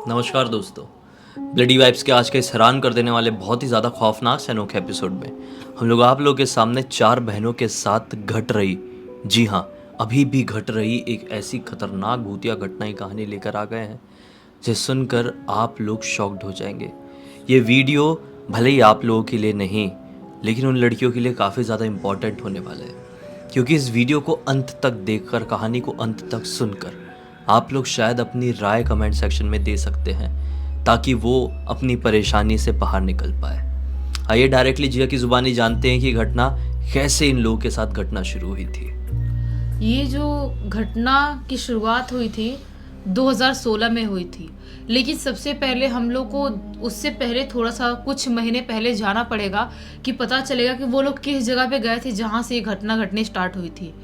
नमस्कार दोस्तों। Bloody vibes के आज के इस हैरान कर देने वाले बहुत ही ज़्यादा खौफनाक से अनोखे एपिसोड में हम लोग आप लोगों के सामने चार बहनों के साथ घट रही, जी हाँ, अभी भी घट रही एक ऐसी खतरनाक भूतिया घटना की कहानी लेकर आ गए हैं जिसे सुनकर आप लोग शॉक्ड हो जाएंगे। ये वीडियो भले ही आप लोगों के लिए नहीं, लेकिन उन लड़कियों के लिए काफ़ी ज़्यादा इम्पॉर्टेंट होने वाला है, क्योंकि इस वीडियो को अंत तक देखकर, कहानी को अंत तक सुनकर आप लोग शायद अपनी राय कमेंट सेक्शन में दे सकते हैं ताकि वो अपनी परेशानी से बाहर निकल पाए। आइए डायरेक्टली जिया की ज़ुबानी जानते हैं कि घटना कैसे इन लोगों के साथ घटना शुरू हुई थी। ये जो घटना की शुरुआत हुई थी 2016 में हुई थी, लेकिन सबसे पहले हम लोग को उससे पहले थोड़ा सा कुछ महीने पहले जाना पड़ेगा कि पता चलेगा कि वो लोग किस जगह पे गए थे जहाँ से ये घटना घटनी स्टार्ट हुई थी।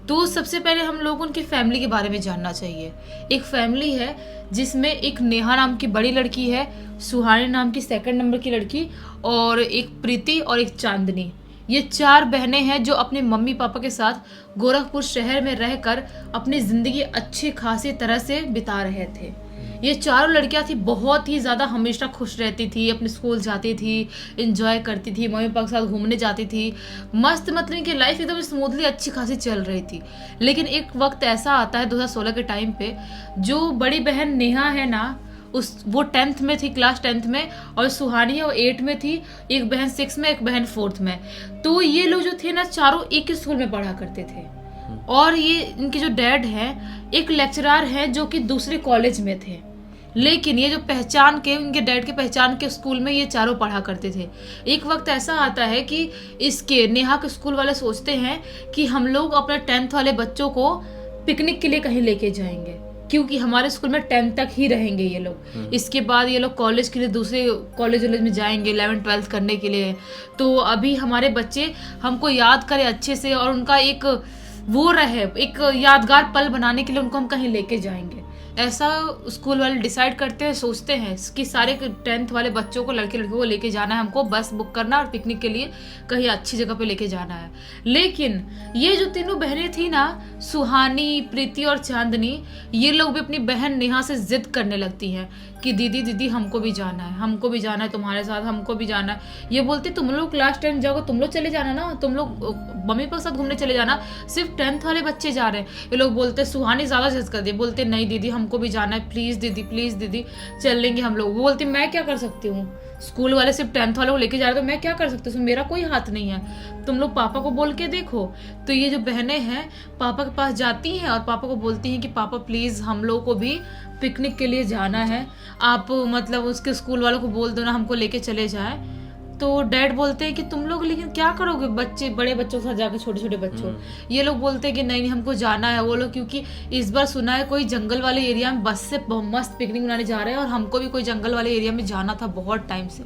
तो सबसे पहले हम लोग उनकी फैमिली के बारे में जानना चाहिए। एक फैमिली है जिसमें एक नेहा नाम की बड़ी लड़की है, सुहानी नाम की सेकंड नंबर की लड़की, और एक प्रीति और एक चांदनी। ये चार बहनें हैं जो अपने मम्मी पापा के साथ गोरखपुर शहर में रहकर अपनी ज़िंदगी अच्छी खासी तरह से बिता रहे थे। ये चारों लड़कियां थी बहुत ही ज़्यादा, हमेशा खुश रहती थी, अपने स्कूल जाती थी, इंजॉय करती थी, मम्मी पापा के साथ घूमने जाती थी, मस्त, मतलब इनकी लाइफ एकदम स्मूथली अच्छी खासी चल रही थी। लेकिन एक वक्त ऐसा आता है 2016 के टाइम पे, जो बड़ी बहन नेहा है ना, वो 10th में थी, क्लास 10th में, और सुहानी है वो 8 में थी, एक बहन 6 में, एक बहन 4th में। तो ये लोग जो थे ना, चारों एक ही स्कूल में पढ़ा करते थे। और ये इनके जो डैड हैं एक लेक्चरर हैं जो कि दूसरे कॉलेज में थे, लेकिन ये जो पहचान के, इनके डैड के पहचान के स्कूल में ये चारों पढ़ा करते थे। एक वक्त ऐसा आता है कि इसके नेहा के स्कूल वाले सोचते हैं कि हम लोग अपने 10th वाले बच्चों को पिकनिक के लिए कहीं लेके जाएंगे, क्योंकि हमारे स्कूल में 10th तक ही रहेंगे ये लोग। इसके बाद ये लोग कॉलेज के लिए दूसरे कॉलेज में जाएंगे 11th 12th करने के लिए। तो अभी हमारे बच्चे हमको याद करें अच्छे से, और उनका एक वो रहे, एक यादगार पल बनाने के लिए उनको हम कहीं लेके जाएंगे। ऐसा स्कूल वाले डिसाइड करते हैं, सोचते हैं कि सारे 10th वाले बच्चों को, लड़के लड़कियों को लेके जाना है, हमको बस बुक करना और पिकनिक के लिए कहीं अच्छी जगह पे लेके जाना है। लेकिन ये जो तीनों बहनें थी ना, सुहानी, प्रीति और चांदनी, ये लोग भी अपनी बहन नेहा से जिद करने लगती हैं कि दीदी दीदी हमको भी जाना है, हमको भी जाना है तुम्हारे साथ, हमको भी जाना है। ये बोलती तुम लोग क्लास 10 जाओगे, तुम लोग चले जाना ना, तुम लोग मम्मी पापा के साथ घूमने चले जाना, सिर्फ 10th वाले बच्चे जा रहे हैं। ये लोग बोलते, सुहानी ज्यादा जिद कर दी, बोलते नहीं दीदी हमको भी जाना है, प्लीज दीदी चल लेंगे हम लोग। वो बोलती मैं क्या कर सकती हूँ, स्कूल वाले सिर्फ 10th वालों को लेके जा रहे हैं तो मैं क्या कर सकती हूँ, मेरा कोई हाथ नहीं है, तुम लोग पापा को बोल के देखो। तो ये जो बहनें हैं पापा के पास जाती हैं और पापा को बोलती हैं कि पापा प्लीज़ हम लोग को भी पिकनिक के लिए जाना है, आप मतलब उसके स्कूल वालों को बोल दो ना हमको लेके चले जाए। तो डैड बोलते हैं कि तुम लोग लेकिन क्या करोगे, बच्चे, बड़े बच्चों के साथ जाकर, छोटे छोटे बच्चों। ये लोग बोलते हैं कि नहीं हमको जाना है। वो लोग, क्योंकि इस बार सुना है कोई जंगल वाले एरिया में बस से मस्त पिकनिक मनाने जा रहे हैं, और हमको भी कोई जंगल वाले एरिया में जाना था बहुत टाइम से।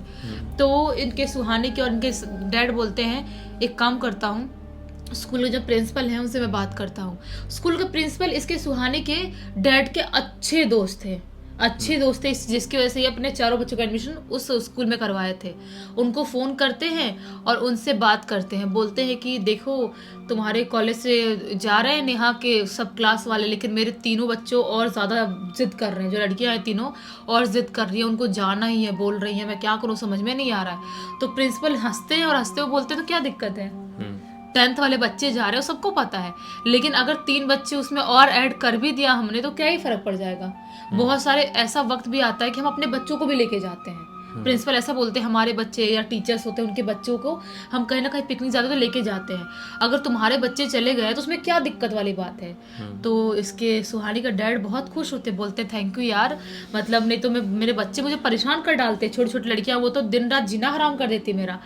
तो इनके सुहानी के और इनके डैड बोलते हैं एक काम करता हूँ, स्कूल के जो प्रिंसिपल हैं उनसे मैं बात करता हूँ। स्कूल के प्रिंसिपल इसके सुहानी के डैड के अच्छे दोस्त थे, जिसकी वजह से ये अपने चारों बच्चों का एडमिशन उस स्कूल में करवाए थे। उनको फ़ोन करते हैं और उनसे बात करते हैं, बोलते हैं कि देखो तुम्हारे कॉलेज से जा रहे हैं नेहा के सब क्लास वाले, लेकिन मेरे तीनों बच्चों और ज़्यादा जिद कर रहे हैं, जो लड़कियां हैं तीनों और जिद कर रही हैं, उनको जाना ही है, बोल रही हैं, मैं क्या करूँ समझ में नहीं आ रहा है। तो प्रिंसिपल हंसते हैं और हंसते हुए बोलते हैं तो क्या दिक्कत है, 10th वाले बच्चे जा रहे हो सबको पता है, लेकिन अगर 3 बच्चे उसमें और ऐड कर भी दिया हमने तो क्या ही फर्क पड़ जाएगा। बहुत सारे ऐसा वक्त भी आता है कि हम अपने बच्चों को भी लेके जाते हैं। प्रिंसिपल ऐसा बोलते हैं, हमारे बच्चे या टीचर्स होते हैं उनके बच्चों को हम कहीं ना कहीं पिकनिक जाते तो लेके जाते हैं, अगर तुम्हारे बच्चे चले गए तो उसमें क्या दिक्कत वाली बात है। तो इसके सुहानी का डैड बहुत खुश होते, बोलते थैंक यू यार, मतलब नहीं तो मेरे बच्चे मुझे परेशान कर डालते, छोटी छोटी लड़कियां, वो तो दिन रात जीना हराम कर देती मेरा।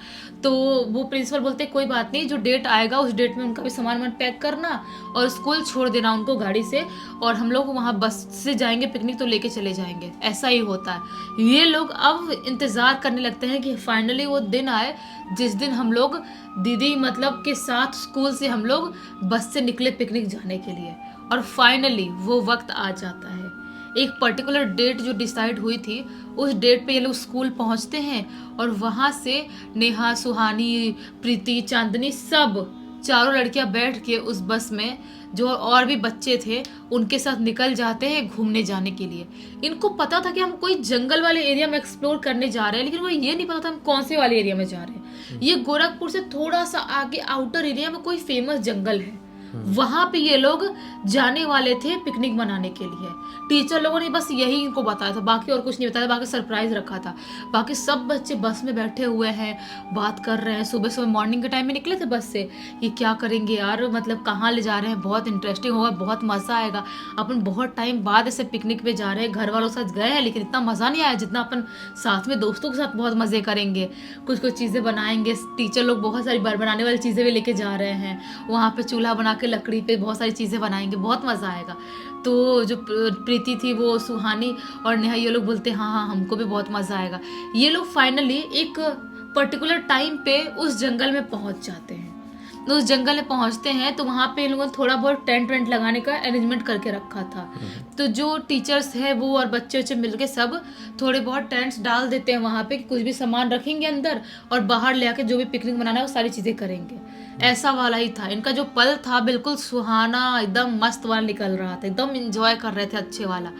तो वो प्रिंसिपल बोलते कोई बात नहीं, जो डेट आएगा उस डेट में उनका भी सामान पैक करना और स्कूल छोड़ देना उनको गाड़ी से, और हम लोग वहाँ बस से जाएंगे पिकनिक तो लेके चले जाएंगे। ऐसा ही होता है। ये लोग अब इंतज़ार करने लगते हैं कि फाइनली वो दिन आए जिस दिन हम लोग दीदी मतलब के साथ स्कूल से हम लोग बस से निकले पिकनिक जाने के लिए, और फाइनली वो वक्त आ जाता है। एक पर्टिकुलर डेट जो डिसाइड हुई थी उस डेट पे ये लोग स्कूल पहुंचते हैं, और वहाँ से नेहा, सुहानी, प्रीति, चांदनी सब चारों लड़कियां बैठ के उस बस में जो और भी बच्चे थे उनके साथ निकल जाते हैं घूमने जाने के लिए। इनको पता था कि हम कोई जंगल वाले एरिया में एक्सप्लोर करने जा रहे हैं, लेकिन वो ये नहीं पता था हम कौन से वाले एरिया में जा रहे हैं। ये गोरखपुर से थोड़ा सा आगे आउटर एरिया में कोई फेमस जंगल है, वहां पे ये लोग जाने वाले थे पिकनिक मनाने के लिए। टीचर लोगों ने बस यही इनको बताया था, बाकी और कुछ नहीं बताया, बाकी सरप्राइज रखा था। बाकी सब बच्चे बस में बैठे हुए हैं, बात कर रहे हैं। सुबह सुबह मॉर्निंग के टाइम में निकले थे बस से, ये क्या करेंगे यार, मतलब कहाँ ले जा रहे हैं, बहुत इंटरेस्टिंग होगा, बहुत मज़ा आएगा। अपन बहुत टाइम बाद ऐसे पिकनिक पे जा रहे हैं, घर वालों के साथ गए हैं लेकिन इतना मज़ा नहीं आया जितना अपन साथ में दोस्तों के साथ बहुत मज़े करेंगे। कुछ कुछ चीज़ें बनाएंगे, टीचर लोग बहुत सारी बनाने वाली चीज़ें भी लेके जा रहे हैं। वहाँ पे चूल्हा बना के लकड़ी पे बहुत सारी चीज़ें बनाएंगे, बहुत मज़ा आएगा। तो जो प्रीति थी, वो सुहानी और नेहा, ये लोग बोलते हाँ हाँ हमको भी बहुत मज़ा आएगा। ये लोग फाइनली एक पर्टिकुलर टाइम पे उस जंगल में पहुंच जाते हैं। उस जंगल में पहुंचते हैं तो वहाँ पे इन लोगों ने थोड़ा बहुत टेंट वेंट लगाने का अरेंजमेंट करके रखा था। तो जो टीचर्स है वो और बच्चे बच्चे मिलके सब थोड़े बहुत टेंट्स डाल देते हैं वहाँ पे कि कुछ भी सामान रखेंगे अंदर और बाहर ले आके जो भी पिकनिक बनाना है वो सारी चीज़ें करेंगे। ऐसा वाला ही था इनका जो पल था, बिल्कुल सुहाना एकदम मस्त वाला निकल रहा था, एकदम एंजॉय कर रहे थे अच्छे वाला।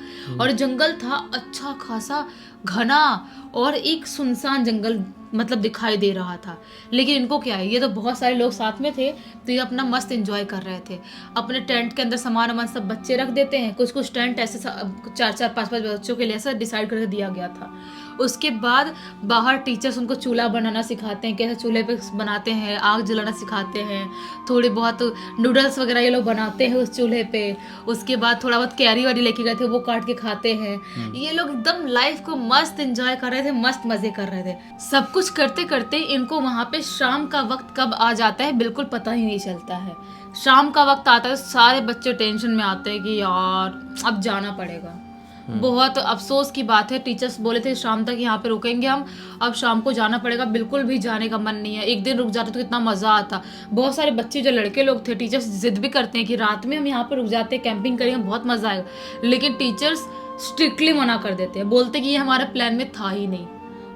और जंगल था अच्छा खासा घना और एक सुनसान जंगल मतलब दिखाई दे रहा था। लेकिन इनको क्या है, ये तो बहुत सारे लोग साथ में थे तो ये अपना मस्त एंजॉय कर रहे थे। अपने टेंट के अंदर सामान वामान सब बच्चे रख देते हैं, कुछ कुछ टेंट ऐसे 4-4 5-5 बच्चों के लिए ऐसा डिसाइड करके दिया गया था। उसके बाद बाहर टीचर्स उनको चूल्हा बनाना सिखाते हैं, कैसे चूल्हे पे बनाते हैं, आग जलाना सिखाते हैं। थोड़ी बहुत नूडल्स वगैरह ये लोग बनाते हैं उस चूल्हे पे। उसके बाद थोड़ा बहुत कैरी वारी लेके गए थे, वो काट के खाते हैं। ये लोग एकदम लाइफ को मस्त एंजॉय कर रहे थे, मस्त मजे कर रहे थे। सब कुछ करते करते इनको वहाँ पे शाम का वक्त कब आ जाता है बिल्कुल पता ही नहीं चलता है। शाम का वक्त आता है, सारे बच्चे टेंशन में आते हैं कि यार अब जाना पड़ेगा। बहुत अफसोस की बात है, टीचर्स बोले थे शाम तक यहाँ पे रुकेंगे हम, अब शाम को जाना पड़ेगा, बिल्कुल भी जाने का मन नहीं है। एक दिन रुक जाते तो कितना मज़ा आता। बहुत सारे बच्चे जो लड़के लोग थे, टीचर्स जिद भी करते हैं कि रात में हम यहाँ पे रुक जाते, कैंपिंग करेंगे, बहुत मज़ा आएगा, लेकिन टीचर्स स्ट्रिक्टली मना कर देते हैं, बोलते कि ये हमारे प्लान में था ही नहीं।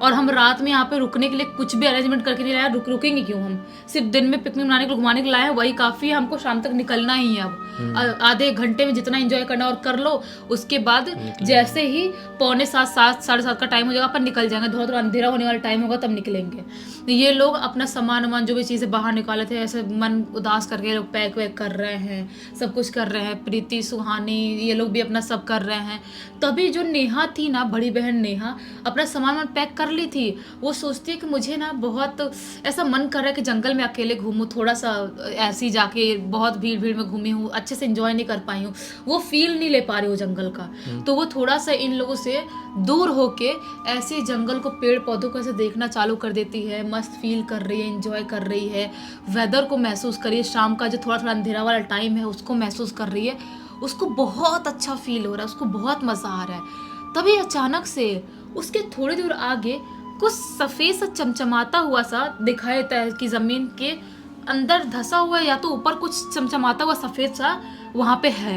और हम रात में यहाँ पे रुकने के लिए कुछ भी अरेंजमेंट करके नहीं लाए, रुकेंगे क्यों, हम सिर्फ दिन में पिकनिक मनाने के लिए घुमाने के लिए लाए हैं, वही काफ़ी है, हमको शाम तक निकलना ही है। अब आधे घंटे में जितना एंजॉय करना और कर लो, उसके बाद जैसे ही 6:45 7:30 का टाइम हो जाएगा अपन निकल जाएंगे, थोड़ा थोड़ा अंधेरा होने वाला टाइम होगा तब निकलेंगे। ये लोग अपना सामान वामान जो भी चीज़ें बाहर निकाले थे ऐसे मन उदास करके लोग पैक वैक कर रहे हैं, सब कुछ कर रहे हैं। प्रीति सुहानी ये लोग भी अपना सब कर रहे हैं। तभी जो नेहा थी ना, बड़ी बहन नेहा, अपना सामान वामान पैक कर ली थी। वो सोचती है कि मुझे ना बहुत ऐसा मन कर रहा है कि जंगल में अकेले घूमूं, थोड़ा सा ऐसी जाके बहुत भीड़ भीड़ में घूमी हूँ, अच्छे से एंजॉय नहीं कर पाई हूँ, वो फील नहीं ले पा रही हूँ जंगल का। तो वो थोड़ा सा इन लोगों से दूर होके ऐसे जंगल को, पेड़ पौधों को ऐसे देखना चालू कर देती है, मस्त फील कर रही है, एंजॉय कर रही है, वेदर को महसूस कर रही है, शाम का जो थोड़ा थोड़ा अंधेरा वाला टाइम है उसको महसूस कर रही है। उसको बहुत अच्छा फील हो रहा है, उसको बहुत मज़ा आ रहा है। तभी अचानक से उसके थोड़ी दूर आगे कुछ सफ़ेद सा चमचमाता हुआ सा दिखाई देता है कि ज़मीन के अंदर धंसा हुआ है, या तो ऊपर कुछ चमचमाता हुआ सफ़ेद सा वहाँ पे है।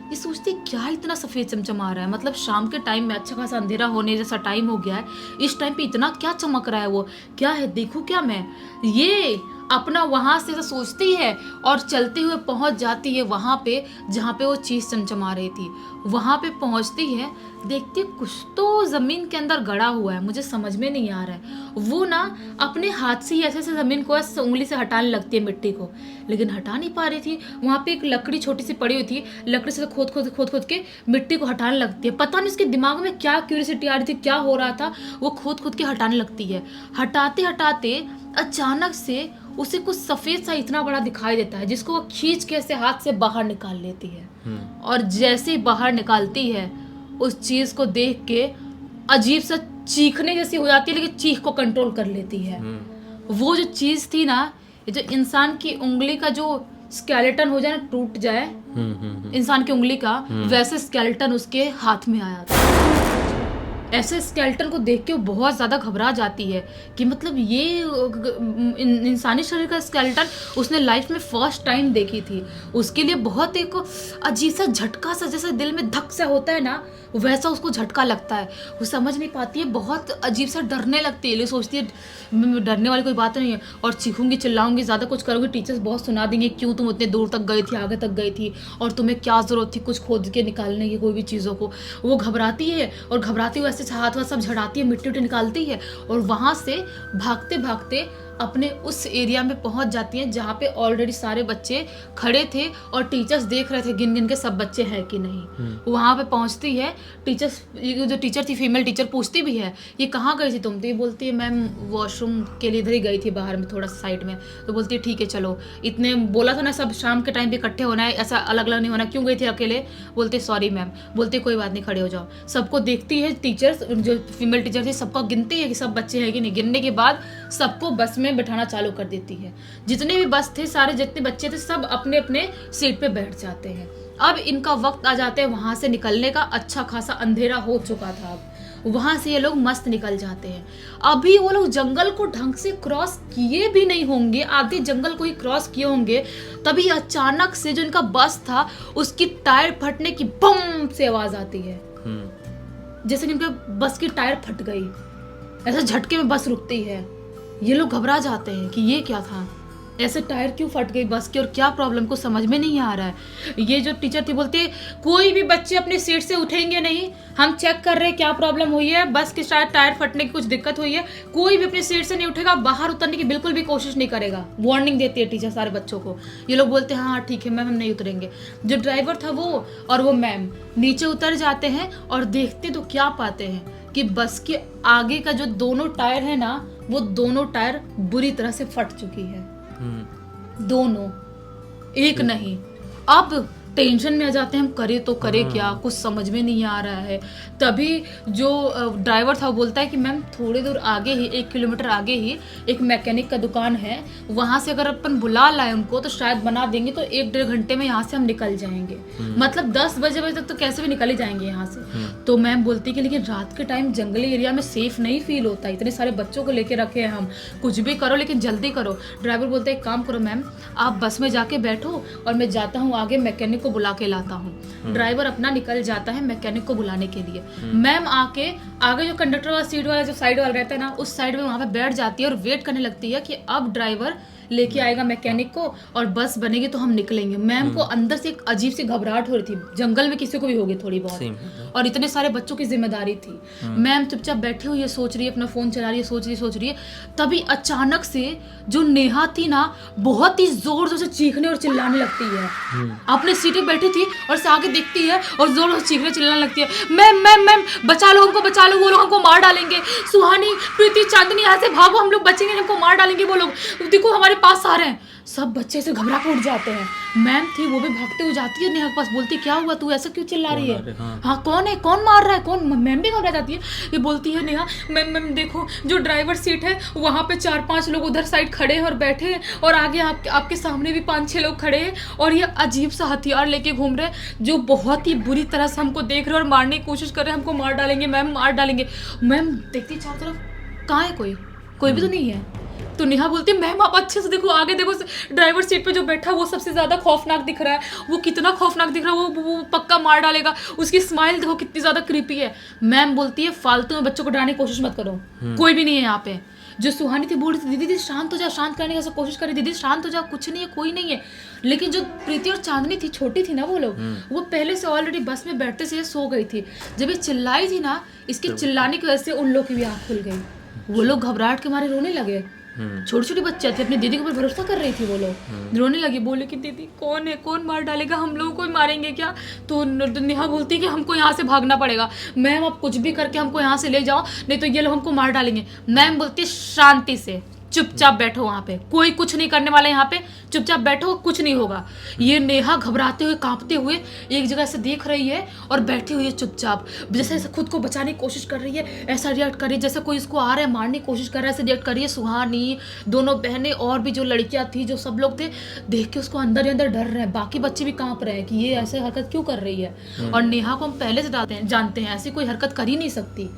ये सोचती क्या इतना सफ़ेद चमचमा रहा है, मतलब शाम के टाइम में अच्छा खासा अंधेरा होने जैसा टाइम हो गया है, इस टाइम पे इतना क्या चमक रहा है, वो क्या है, देखूं क्या मैं। ये अपना वहाँ से सोचती है और चलते हुए पहुँच जाती है वहाँ पे जहाँ पे वो चीज़ चमचमा रही थी। वहाँ पे पहुँचती है, देखती है कुछ तो ज़मीन के अंदर गड़ा हुआ है, मुझे समझ में नहीं आ रहा है। वो ना अपने हाथ से ही ऐसे ऐसे ज़मीन को ऐसे उंगली से हटाने लगती है मिट्टी को, लेकिन हटा नहीं पा रही थी। वहाँ पे एक लकड़ी छोटी सी पड़ी हुई थी, लकड़ी से खोद के मिट्टी को हटाने लगती है। पता नहीं उसके दिमाग में क्या क्यूरियोसिटी आ रही थी, क्या हो रहा था, वो खोद के हटाने लगती है। हटाते हटाते अचानक से उसे कुछ सफ़ेद सा इतना बड़ा दिखाई देता है, जिसको वो खींच के ऐसे हाथ से बाहर निकाल लेती है। और जैसे ही बाहर निकालती है, उस चीज़ को देख के अजीब सा चीखने जैसी हो जाती है, लेकिन चीख को कंट्रोल कर लेती है। वो जो चीज़ थी ना, ये जो इंसान की उंगली का जो स्केलेटन हो जाए ना, टूट जाए इंसान की उंगली का, वैसे स्केलेटन उसके हाथ में आया था। ऐसे स्केलेटन को देख के वो बहुत ज़्यादा घबरा जाती है कि मतलब ये इंसानी शरीर का स्केलेटन उसने लाइफ में फर्स्ट टाइम देखी थी। उसके लिए बहुत एक अजीब सा झटका सा, जैसे दिल में धक सा होता है ना, वैसा उसको झटका लगता है। वो समझ नहीं पाती है, बहुत अजीब सा डरने लगती है। ये सोचती है डरने वाली कोई बात नहीं है, और चीखूंगी चिल्लाऊंगी, ज़्यादा कुछ करोगी टीचर्स बहुत सुना देंगे, क्यों तुम उतने दूर तक गई थी, आगे तक गई थी, और तुम्हें क्या ज़रूरत थी कुछ खोद के निकालने की कोई भी चीज़ों को। वो घबराती है, और घबराती हुई ऐसे हाथ वाथ सब झड़ाती है, मिट्टी निकालती है, और वहाँ से भागते भागते अपने उस एरिया में पहुंच जाती हैं जहाँ पे ऑलरेडी सारे बच्चे खड़े थे और टीचर्स देख रहे थे गिन गिन के सब बच्चे हैं कि नहीं। वहाँ पे पहुँचती है, टीचर्स, ये जो टीचर थी फीमेल टीचर, पूछती भी है ये कहाँ गई थी तुम, तो ये बोलती है मैम वॉशरूम के लिए इधर ही गई थी, बाहर में थोड़ा साइड में। तो बोलती है ठीक है चलो, इतने बोला था ना सब शाम के टाइम पे इकट्ठे होना है, ऐसा अलग अलग नहीं होना, क्यों गई थी अकेले। बोलते सॉरी मैम। बोलते कोई बात नहीं, खड़े हो जाओ। सबको देखती है टीचर्स, जो फीमेल टीचर थी सबको गिनती है कि सब बच्चे हैं कि नहीं। गिनने के बाद सबको बस में बैठाना चालू कर देती है। जितने भी बस थे, सारे जितने बच्चे थे, सब अपने अपने सीट पे बैठ जाते हैं। अब इनका वक्त आ जाता है वहां से निकलने का। अच्छा खासा अंधेरा हो चुका था, अब वहां से ये लोग मस्त निकल जाते हैं। अभी वो लोग जंगल को ढंग से क्रॉस किए भी नहीं होंगे, आधे जंगल को ही क्रॉस किए होंगे, तभी अचानक से जो इनका बस था उसकी टायर फटने की बम से आवाज आती है, जैसे कि इनके बस की टायर फट गई। ऐसा झटके में बस रुकती है। ये लोग घबरा जाते हैं कि ये क्या था, ऐसे टायर क्यों फट गई बस की, और क्या प्रॉब्लम को समझ में नहीं आ रहा है। ये जो टीचर थी बोलती है कोई भी बच्चे अपनी सीट से उठेंगे नहीं, हम चेक कर रहे हैं क्या प्रॉब्लम हुई है, बस के शायद टायर फटने की कुछ दिक्कत हुई है, कोई भी अपनी सीट से नहीं उठेगा, बाहर उतरने की बिल्कुल भी कोशिश नहीं करेगा। वार्निंग देती है टीचर सारे बच्चों को। ये लोग बोलते हैं हाँ ठीक है मैम हम नहीं उतरेंगे। जो ड्राइवर था वो और वो मैम नीचे उतर जाते हैं और देखते तो क्या पाते हैं कि बस के आगे का जो दोनों टायर है ना, वो दोनों टायर बुरी तरह से फट चुकी है। दोनों, एक नहीं। अब टेंशन में आ जाते हैं, हम करे तो करे क्या, कुछ समझ में नहीं आ रहा है। तभी जो ड्राइवर था वो बोलता है कि मैम थोड़ी दूर आगे ही, 1 किलोमीटर आगे ही एक मैकेनिक का दुकान है, वहां से अगर अपन बुला लाए उनको तो शायद बना देंगे, तो 1-1.5 घंटे में यहाँ से हम निकल जाएंगे। मतलब 10 बजे तक तो कैसे भी निकल ही जाएंगे यहाँ से। तो मैम बोलती कि लेकिन रात के टाइम जंगली एरिया में सेफ नहीं फील होता, इतने सारे बच्चों को लेके रखे हैं हम, कुछ भी करो लेकिन जल्दी करो। ड्राइवर बोलता है एक काम करो मैम, आप बस में जाके बैठो और मैं जाता हूँ आगे मैकेनिक को बुला के लाता हूँ। ड्राइवर अपना निकल जाता है मैकेनिक को बुलाने के लिए। मैम आके आगे जो कंडक्टर वाला सीट वाला जो साइड वाला रहता है ना, उस साइड में वहां पे बैठ जाती है और वेट करने लगती है कि अब ड्राइवर लेके आएगा मैकेनिक को और बस बनेगी तो हम निकलेंगे। मैम को अंदर से एक अजीब सी घबराहट हो रही थी, जंगल में किसी को भी होगी थोड़ी बहुत, और इतने सारे बच्चों की जिम्मेदारी थी। मैम चुपचाप बैठी हुई है, सोच रही है, अपना फोन चला रही है, सोच रही है। तभी अचानक से जो नेहा थी ना, बहुत ही जोर जोर से चीखने और चिल्लाने लगती है। अपने सीट पे बैठी थी और से आगे देखती है और जोर जोर से चीखने चिल्लाने लगती है, मैम मैम मैम बचा लो हमको, बचा लो, वो लोग हमको मार डालेंगे। सुहानी, प्रीति, चांदनी यहाँ से भागो, हम लोग बचेंगे, हमको मार डालेंगे वो लोग, देखो हमारे पास आ रहे हैं। सब बच्चे से घबरा के उठ जाते हैं। मैम थी वो भी भागते हुए जाती है नेहा के पास, बोलती क्या हुआ, तू ऐसा क्यों चिल्ला रही है? हाँ कौन है, कौन मार रहा है, कौन? मैम भी घबरा जाती है। ये बोलती है नेहा, मैम देखो जो ड्राइवर सीट है वहाँ पे 4-5 लोग उधर साइड खड़े हैं और बैठे हैं, और आगे आपके सामने भी 5-6 लोग खड़े हैं, और ये अजीब सा हथियार लेके घूम रहे हैं जो बहुत ही बुरी तरह से हमको देख रहे हैं और मारने की कोशिश कर रहे हैं, हमको मार डालेंगे मैम, मार डालेंगे। मैम देखती चारों तरफ, कहाँ है कोई भी तो नहीं है। तो नेहा बोलती है मैम आप अच्छे से देखो, आगे देखो, ड्राइवर सीट पे जो बैठा वो सबसे ज्यादा खौफनाक दिख रहा है, वो कितना खौफनाक दिख रहा है, वो पक्का मार डालेगा, उसकी स्माइल देखो कितनी ज्यादा क्रीपी है। मैम बोलती है फालतू में बच्चों को डराने की कोशिश मत करो, कोई भी नहीं है यहाँ पे। जो सुहानी थी बोल रही थी दीदी शांत हो जा, शांत करने की कोशिश करी, दीदी शांत हो जा, कुछ नहीं है, कोई नहीं है। लेकिन जो प्रीति और चांदनी थी, छोटी थी ना वो लोग, वो पहले से ऑलरेडी बस में बैठते से सो गई थी। जब ये चिल्लाई थी ना, इसके चिल्लाने की वजह से उन लोग की भी आँख खुल गई, वो लोग घबराहट के मारे रोने लगे। छोटी छोटी बच्चे थे, अपनी दीदी के ऊपर भरोसा कर रही थी, वो लोग रोने लगी, बोले कि दीदी कौन है, कौन मार डालेगा, हम लोगों को मारेंगे क्या? तो नेहा बोलती कि हमको यहाँ से भागना पड़ेगा, मैम आप कुछ भी करके हमको यहाँ से ले जाओ, नहीं तो ये लोग हमको मार डालेंगे। मैम बोलती शांति से, चुपचाप बैठो वहाँ पे, कोई कुछ नहीं करने वाला है यहाँ पे, चुपचाप बैठो, कुछ नहीं होगा। ये नेहा घबराते हुए कांपते हुए एक जगह से देख रही है और बैठी हुई है चुपचाप, जैसे खुद को बचाने की कोशिश कर रही है, ऐसा रिएक्ट कर रही है जैसे कोई इसको आ रहा है मारने की कोशिश कर रहा है, ऐसे रिएक्ट कर रही है। सुहानी, दोनों बहनें और भी जो लड़कियां थी, जो सब लोग थे, देख के उसको अंदर ही अंदर डर रहे हैं। बाकी बच्चे भी कांप रहे हैं कि ये ऐसे हरकत क्यों कर रही है। और नेहा को हम पहले से जानते हैं ऐसी कोई हरकत कर ही नहीं सकती।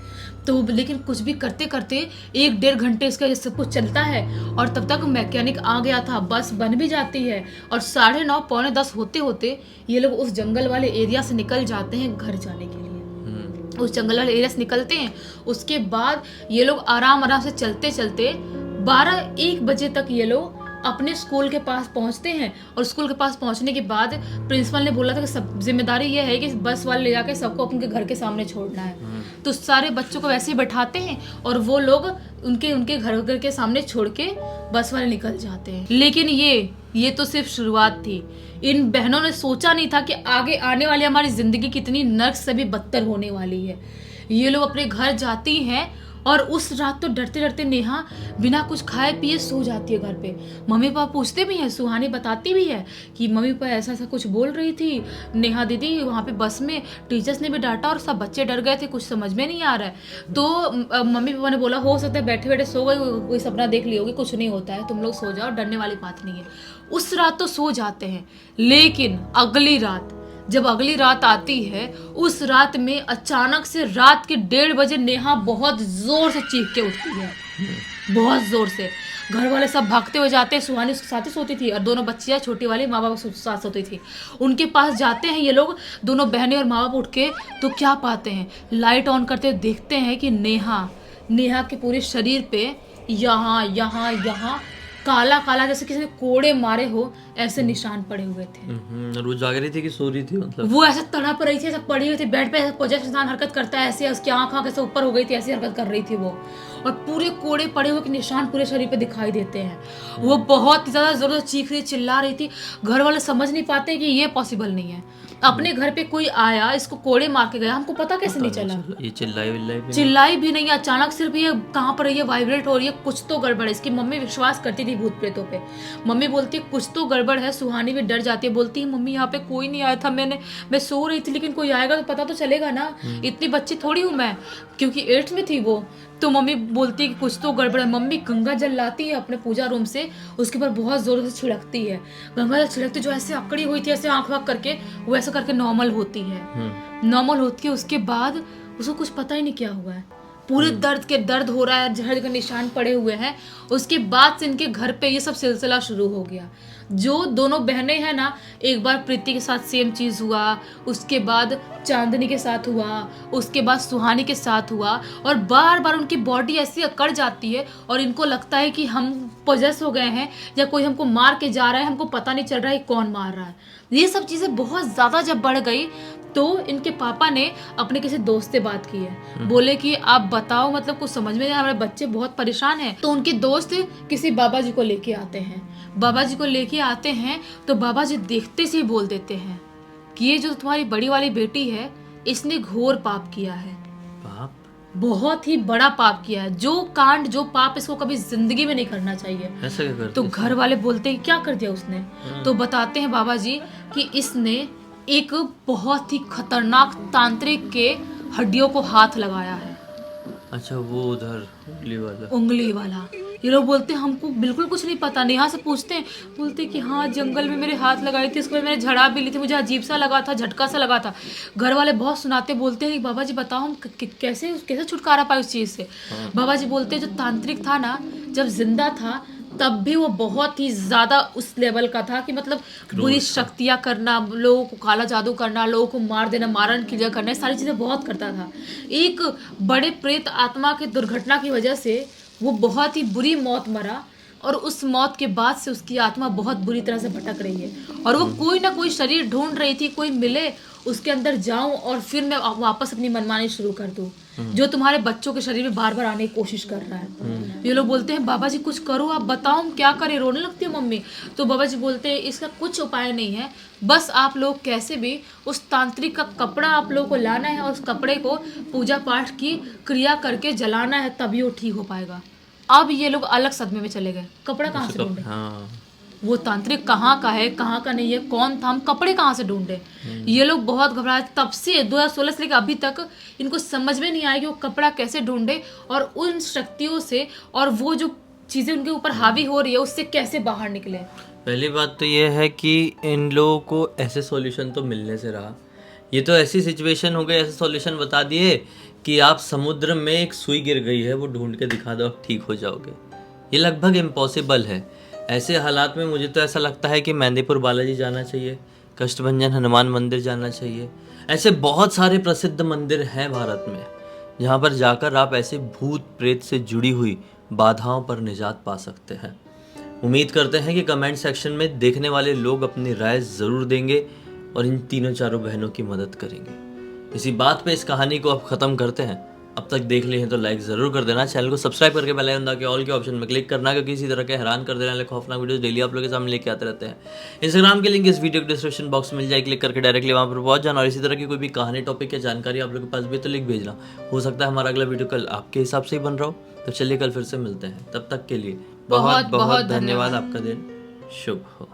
तो लेकिन कुछ भी करते करते 1-1.5 घंटे इसका ये सब कुछ चलता है और तब तक मैकेनिक आ गया था, बस बन भी जाती है और 9:30 पौने 10 होते होते ये लोग उस जंगल वाले एरिया से निकल जाते हैं घर जाने के लिए। उस जंगल वाले एरिया से निकलते हैं, उसके बाद ये लोग आराम आराम से चलते चलते 12-1 बजे तक ये लोग अपने स्कूल के पास पहुंचते हैं। और स्कूल के पास पहुंचने के बाद प्रिंसिपल ने बोला था कि सब जिम्मेदारी ये है कि बस वाले ले जाके सबको अपने घर के सामने छोड़ना है। तो सारे बच्चों को वैसे ही बैठाते हैं और वो लोग उनके घर के सामने छोड़ के बस वाले निकल जाते हैं। लेकिन ये तो सिर्फ शुरुआत थी। इन बहनों ने सोचा नहीं था कि आगे आने वाली हमारी जिंदगी कितनी नर्क से भी बदतर होने वाली है। ये लोग अपने घर जाती हैं और उस रात तो डरते डरते नेहा बिना कुछ खाए पिए सो जाती है घर पे। मम्मी पापा पूछते भी हैं, सुहानी बताती भी है कि मम्मी पापा ऐसा ऐसा कुछ बोल रही थी नेहा दीदी वहाँ पे बस में, टीचर्स ने भी डांटा और सब बच्चे डर गए थे, कुछ समझ में नहीं आ रहा है। तो मम्मी पापा ने बोला हो सकता है बैठे बैठे सो गई, कोई सपना देख ली होगी, कुछ नहीं होता है, तुम लोग सो जाओ, डरने वाली बात नहीं है। उस रात तो सो जाते हैं। लेकिन जब अगली रात आती है, उस रात में अचानक से रात के 1:30 बजे नेहा बहुत जोर से चीख के उठती है, बहुत जोर से। घर वाले सब भागते हुए जाते हैं। सुहानी उसके साथ ही सोती थी और दोनों बच्चियां छोटी वाली माँ बाप के साथ सोती थी। उनके पास जाते हैं ये लोग, दोनों बहनें और माँ बाप उठ के, तो क्या पाते हैं, लाइट ऑन करते देखते हैं कि नेहा के पूरे शरीर पे यहाँ काला काला जैसे किसी ने कोड़े मारे हो ऐसे निशान पड़े हुए थे। और वो जाग रही थी कि सो रही थी? मतलब वो ऐसे तड़प रही थी, ऐसे पड़ी हुई थी बेड पे, ऐसे पोजेस इंसान हरकत करता है ऐसे, उसकी आंख ऐसे ऊपर हो गई थी, ऐसी हरकत कर रही थी वो। और पूरे कोड़े पड़े हुए के निशान पूरे शरीर पे दिखाई देते हैं। वो बहुत ज्यादा जोर से चीख रही, चिल्ला रही थी। घर वाले समझ नहीं पाते कि ये पॉसिबल नहीं है। अपने घर पे कोई आया, इसको कोड़े मार के गया, हमको पता कैसे नहीं चला? ये चिल्लाई भी नहीं, अचानक सिर्फ ये कहाँ पर है, ये वाइब्रेट हो रही है, कुछ तो गड़बड़ है। इसकी मम्मी विश्वास करती थी भूत प्रेतों पे। मम्मी बोलती है कुछ तो गड़बड़ है। सुहानी भी डर जाती है, बोलती है मम्मी यहाँ पे कोई नहीं आया था, मैं सो रही थी, लेकिन कोई आएगा तो पता तो चलेगा ना, इतनी बच्ची थोड़ी हूँ मैं, क्योंकि 8th में थी वो। तो मम्मी बोलती है कि कुछ तो गड़बड़ है। मम्मी गंगा जल लाती है अपने पूजा रूम से, उसके ऊपर बहुत जोर से छिड़कती है। गंगा जल छिड़कती, जो ऐसे अकड़ी हुई थी ऐसे आंख वाँख करके, वो ऐसा करके नॉर्मल होती है। उसके बाद उसको कुछ पता ही नहीं क्या हुआ है, पूरे दर्द हो रहा है, जहर के निशान पड़े हुए हैं। उसके बाद से इनके घर पे ये सब सिलसिला शुरू हो गया। जो दोनों बहनें हैं ना, एक बार प्रीति के साथ सेम चीज़ हुआ, उसके बाद चांदनी के साथ हुआ, उसके बाद सुहानी के साथ हुआ, और बार बार उनकी बॉडी ऐसी अकड़ जाती है और इनको लगता है कि हम पोजेस हो गए हैं या कोई हमको मार के जा रहा है, हमको पता नहीं चल रहा है कौन मार रहा है। ये सब चीज़ें बहुत ज़्यादा जब बढ़ गई तो इनके पापा ने अपने किसी दोस्त से बात की है। बोले कि आप बताओ, मतलब कुछ समझ में नहीं, हमारे बच्चे बहुत परेशान हैं। तो उनके दोस्त किसी बाबा जी को लेके आते हैं। बाबा जी को लेके आते हैं तो बाबा जी देखते से ही बोल देते हैं कि ये जो तुम्हारी बड़ी वाली बेटी है, इसने घोर पाप किया है। पाप? बहुत ही बड़ा पाप किया है, जो पाप इसको कभी जिंदगी में नहीं करना चाहिए। ऐसा क्या करते? तो घर वाले बोलते हैं क्या कर दिया उसने? तो बताते हैं बाबा जी कि इसने एक बहुत ही खतरनाक तांत्रिक के हड्डियों को हाथ लगाया है। अच्छा, वो उधर उंगली वाला। ये लोग बोलते हैं हमको बिल्कुल कुछ नहीं पता। नेहा से पूछते हैं, बोलते हैं कि हाँ जंगल में मेरे हाथ लगाई थी, उसके बाद मैंने झड़ा भी ली थी, मुझे अजीब सा लगा था, झटका सा लगा था। घर वाले बहुत सुनाते, बोलते हैं बाबा जी बताओ हम कैसे छुटकारा पाए उस चीज़ से। बाबा जी बोलते हैं जो तांत्रिक था ना, जब जिंदा था तब भी वो बहुत ही ज़्यादा उस लेवल का था कि मतलब बुरी शक्तियाँ करना, लोगों को काला जादू करना, लोगों को मार देना, मारण क्रिया करना, सारी चीज़ें बहुत करता था। एक बड़े प्रेत आत्मा की दुर्घटना की वजह से वो बहुत ही बुरी मौत मरा, और उस मौत के बाद से उसकी आत्मा बहुत बुरी तरह से भटक रही है, और वो कोई ना कोई शरीर ढूंढ रही थी, कोई मिले उसके अंदर जाऊं और फिर मैं वापस अपनी मनमानी शुरू कर दूं, जो तुम्हारे बच्चों के शरीर में बार बार आने की कोशिश कर रहा है। ये लोग बोलते हैं बाबा जी कुछ करो, आप बताओ हम क्या करें, रोने लगती है मम्मी। तो बाबा जी बोलते हैं इसका कुछ उपाय नहीं है, बस आप लोग कैसे भी उस तांत्रिक का कपड़ा आप लोगों को लाना है और उस कपड़े को पूजा पाठ की क्रिया करके जलाना है, तभी वो ठीक हो पाएगा। अब ये लोग अलग सदमे में चले गए, कपड़ा कहाँ से ढूंढे, हाँ वो तांत्रिक कहाँ का है कहाँ का नहीं है, कौन था, हम कपड़े कहाँ से ढूंढे। ये लोग बहुत घबराए, तब से 2016 से लेकर अभी तक इनको समझ में नहीं आया कि वो कपड़ा कैसे ढूंढे और उन शक्तियों से और वो जो चीजें उनके ऊपर हावी हो रही है उससे कैसे बाहर निकले। पहली बात तो ये है कि इन लोगों को ऐसे सॉल्यूशन तो मिलने से रहा, ये तो ऐसी सिचुएशन हो गई, ऐसे सॉल्यूशन बता दिए कि आप समुद्र में एक सुई गिर गई है वो ढूंढ के दिखा दो आप ठीक हो जाओगे, ये लगभग इम्पॉसिबल है। ऐसे हालात में मुझे तो ऐसा लगता है कि मेहंदीपुर बालाजी जाना चाहिए, कष्टभंजन हनुमान मंदिर जाना चाहिए, ऐसे बहुत सारे प्रसिद्ध मंदिर हैं भारत में जहाँ पर जाकर आप ऐसे भूत प्रेत से जुड़ी हुई बाधाओं पर निजात पा सकते हैं। उम्मीद करते हैं कि कमेंट सेक्शन में देखने वाले लोग अपनी राय ज़रूर देंगे और इन तीनों चारों बहनों की मदद करेंगे। इसी बात पे इस कहानी को अब ख़त्म करते हैं। अब तक देख लिए हैं तो लाइक ज़रूर कर देना, चैनल को सब्सक्राइब करके बेल आइकन दबा के ऑल के ऑप्शन में क्लिक करना, क्योंकि इसी तरह के हैरान कर देने वाले खौफनाक वीडियोस डेली आप लोगों के सामने लेके आते रहते हैं। इंस्टाग्राम के लिंक इस वीडियो के डिस्क्रिप्शन बॉक्स में मिल जाए, क्लिक करके डायरेक्टली वहाँ पर पहुँच जाना। और इसी तरह की कोई भी कहानी टॉपिक या जानकारी आप लोगों के पास भी तो लिख भेजना, हो सकता है हमारा अगला वीडियो कल आपके हिसाब से ही बन रहा हो। तो चलिए कल फिर से मिलते हैं, तब तक के लिए बहुत बहुत धन्यवाद। आपका दिन शुभ हो।